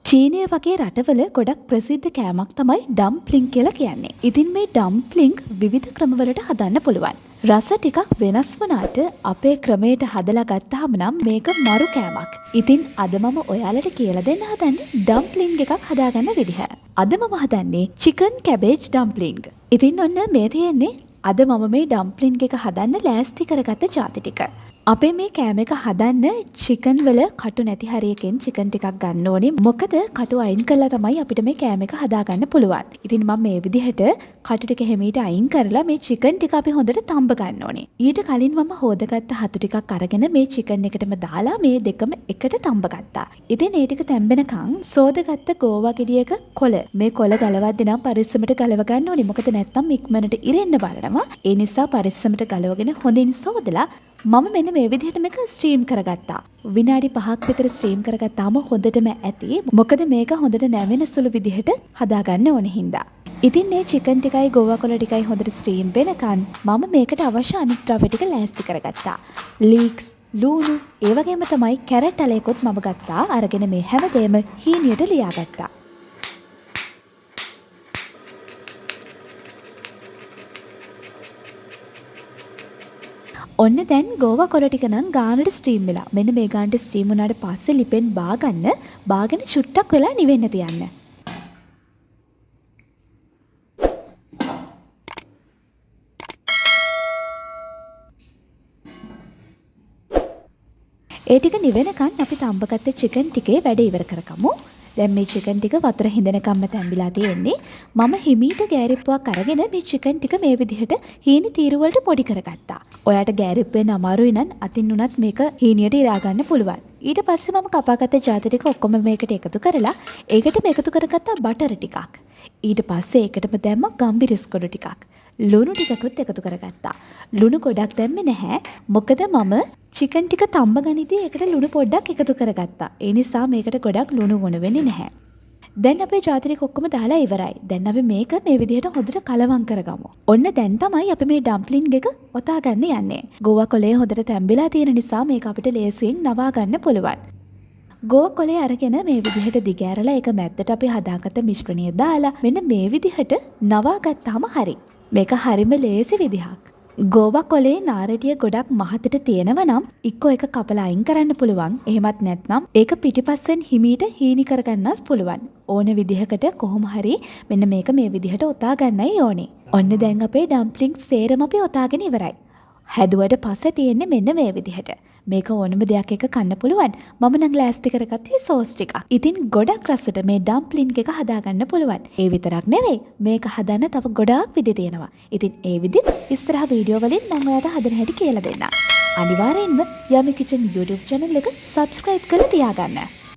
චීනය වගේ රටවල ගොඩක් ප්‍රසිද්ධ කෑමක් තමයි ඩම්ප්ලින් කියලා කියන්නේ. ඉතින් මේ ඩම්ප්ලින් විවිධ ක්‍රමවලට හදන්න පුළුවන්. රස ටිකක් වෙනස් වුණාට අපේ ක්‍රමයට හදලා ගත්තාම නම් මේක මරු කෑමක්. ඉතින් අද මම ඔයාලට කියලා දෙන්න හදන්නේ ඩම්ප්ලින් එකක් හදාගන්න විදිහ. අද මම හදන්නේ චිකන් කැබේජ් ඩම්ප්ලින්. ඉතින් ඔන්න මේ තියෙන්නේ අද මම මේ ඩම්ප්ලින් එක හදන්න ලෑස්ති කරගත්ත ಜಾති ටික. අපේ මේ කෑම එක හදන්න චිකන් වල කටු නැති හරියකින් චිකන් ටිකක් ගන්න ඕනේ. මොකද කටු අයින් කළා තමයි අපිට මේ කෑම එක හදාගන්න පුළුවන්. ඉතින් මම මේ විදිහට කටු ටික හැමීට අයින් කරලා මේ චිකන් ටික අපි හොඳට තඹ ගන්න ඕනේ. ඊට කලින් මම හොදගත්ත හතු ටිකක් අරගෙන මේ චිකන් එකටම දාලා මේ දෙකම එකට තඹ ගත්තා. ඉතින් ඒ ටික තැම්බෙනකන් සෝදගත්ත ගෝවා ගෙඩියක කොළ. මේ කොළ ගලවද්දී නම් පරිස්සමට ගලව ගන්න ඕනේ. මොකද නැත්තම් ඉක්මනට ඉරෙන්න බලනවා. ඒ නිසා පරිස්සමට ගලවගෙන හොඳින් සෝදලා මම මෙන්න මේ විදිහට මේක ස්ටීම් කරගත්තා. විනාඩි 5ක් විතර ස්ටීම් කරගත්තාම හොඳටම ඇති. මොකද මේක හොඳට නැවෙන සුළු විදිහට හදාගන්න ඕනේ හින්දා. ඉතින් මේ චිකන් ටිකයි ගෝවා කොළ ටිකයි හොඳට ස්ටීම් වෙනකන් මම මේකට අවශ්‍ය අනිත් ද්‍රව්‍ය ටික ලෑස්ති කරගත්තා. ලීක්ස්, ලූණු, ඒ වගේම තමයි කැරට් අලයකොත් මම ගත්තා. අරගෙන මේ හැමදේම හීනියට ලියාගත්තා. ඔන්න දැන් ගෝවා කොළ ටික නම් ගානට ස්ටීම් වෙලා. මෙන්න මේ ගානට ස්ටීම් වුණාට පස්සේ ලිපෙන් බාගෙන චුට්ටක් වෙලා නිවෙන්න තියන්න. ඒ ටික නිවෙනකන් අපි තඹගත්ත චිකන් ටිකේ වැඩ ඉවර කරගමු. දැන් මේ චිකන් ටික වතුර හිඳෙනකම්ම තැම්බිලා තියෙන්නේ. මම හිමීට ගෑරිප්පුවක් අරගෙන මේ චිකන් ටික මේ විදිහට හීනි තීරු වලට පොඩි කරගත්තා. ඔයාට ගෑරිප්පෙන් අමාරුයි නම් අතින් උනත් මේක හීනියට ඉරා ගන්න පුළුවන්. ඊට පස්සේ මම කපාගත්ත ಜಾති ටික ඔක්කොම මේකට එකතු කරලා ඒකට එකතු කරගත්ත බටර් ටිකක්. ඊට පස්සේ ඒකටම දැම්මා ගම්බිරිස් කොඩු ටිකක්. ලුණු ටිකකුත් එකතු කරගත්තා. ලුණු ගොඩක් දැම්මේ නැහැ. මොකද මම චිකන් ටික තඹ ගනිද්දී ඒකට ලුණු පොඩ්ඩක් එකතු කරගත්තා. ඒ නිසා මේකට ගොඩක් ලුණු ගුණ වෙන්නේ නැහැ. දැන් අපේ ಜಾති ටික ඔක්කොම දාලා ඉවරයි. දැන් අපි මේක මේ විදිහට හොඳට කලවම් කරගමු. ඔන්න දැන් තමයි අපි මේ ඩම්ප්ලින් එක ඔතා ගන්න යන්නේ. ගෝවා කොලේ හොඳට තැම්බිලා තියෙන නිසා මේක අපිට ලේසියෙන් නවා ගන්න පුළුවන්. ගෝවා කොලේ අරගෙන මේ විදිහට දිග ඇරලා ඒක මැද්දට අපි හදාගත්ත මිශ්‍රණය දාලා මෙන්න මේ විදිහට නවා ගත්තාම හරි. මේක හරිම ලේසි විදිහක්. ගෝවා කොලේ නාරටිය ගොඩක් මහතට තියෙනව නම් ඉක්කෝ එක කපලා අයින් කරන්න පුළුවන්. එහෙමත් නැත්නම් ඒක පිටිපස්සෙන් හිමීට හීනි කරගන්නත් පුළුවන්. ඕන විදිහකට කොහොම හරි මෙන්න මේක මේ විදිහට ඔතා ගන්නයි ඕනේ. ඔන්න දැන් අපේ ඩම්ප්ලින්ග්ස් සේරම අපි ඔතාගෙන ඉවරයි. හැදුවට පස්සේ තියෙන්නේ මෙන්න මේ විදිහට. මේක ඕනම දෙයක් එක කන්න පුළුවන්. මම නම් ලෑස්ති කරගත්තේ සෝස් ටිකක්. ඉතින් ගොඩක් රසට මේ ඩම්ප්ලින් එක හදාගන්න පුළුවන්. ඒ විතරක් නෙවෙයි මේක හදන්න තව ගොඩාක් විදි තියෙනවා. ඉතින් ඒ විදි ඉස්සරහ වීඩියෝ වලින් මම ඔයාලට හදන හැටි කියලා දෙන්නම්. අනිවාර්යෙන්ම යමි කිචන් YouTube channel එක subscribe කරලා තියාගන්න.